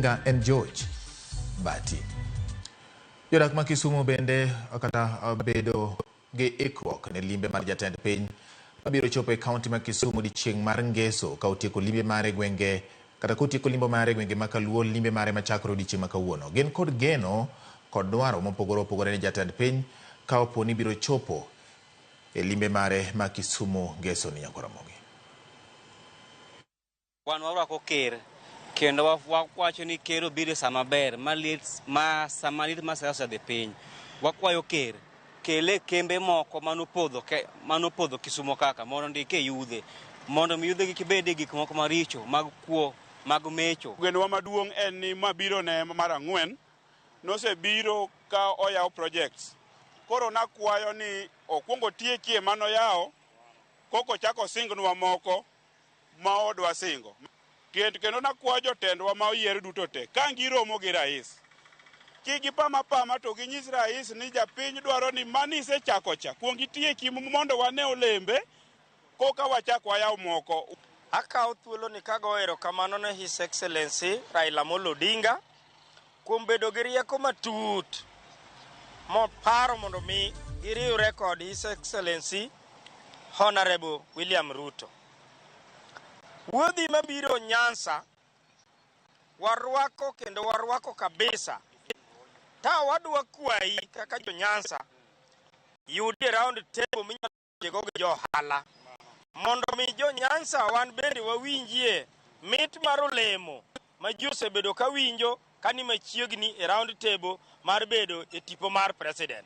en George Bati. Jodak ma Kisumu bende kata bedo gi ikruok ne limbe mar jatend piny mabiro chopo e kaunti ma Kisumu di chieng' mar Ngeso ka otieko limbe mare gwenge kata kotieko limbe mare gwenge ma kaluo limbe mare machakore odiochieng' ma kawuono. Gin kod geno kod dwaro mopogore opogore ne jatend piny ka opo ni biro chopo e limbe mare ma Kisumu Ngeso ni Nyakoromogi. Wan warwako ker kendo wawacho ni ker obiro sama ber ma sama lit ma siasa dhi piny. Wakwayo ker kele kembe moko manopodho Kisumo kaka mondo ndike yudhe mondo mi yudhe gibede gik moko maricho mag kuo mag mecho. Genowa maduong' en ni mabiro ne mar ang'wen nosebiro ka oyawo projects. Koro nakwayo ni okwongo tiekie manoyawo koko chako singnwa moko ma odwa singo. Kendo nakwayo jotendwa ma oyier duto te ka giromo gi rais kigipama to ginyis rais ni japiny dwaro ni manise chako cha kuong itieki mondo wane olembe koka wachako wayaw moko. Akawo thuolo ni kago erokamano ne His Excellency Raila Amolo Odinga kuom bedo gi rieko matut moparo mondo mi giriwre kod His Excellency Honorable William Ruto. Wuodhi mabiro Nyanza warwako kendo warwako kabisa. Ta wadwa kwayi kaka jo Nyanza yudi round table minyalo gi johala mondo mi jo Nyanza wan bende wawinjie mit mar olemo ma ji osebedo ka winjo kani machiegni e round table mar bedo e tipo mar president.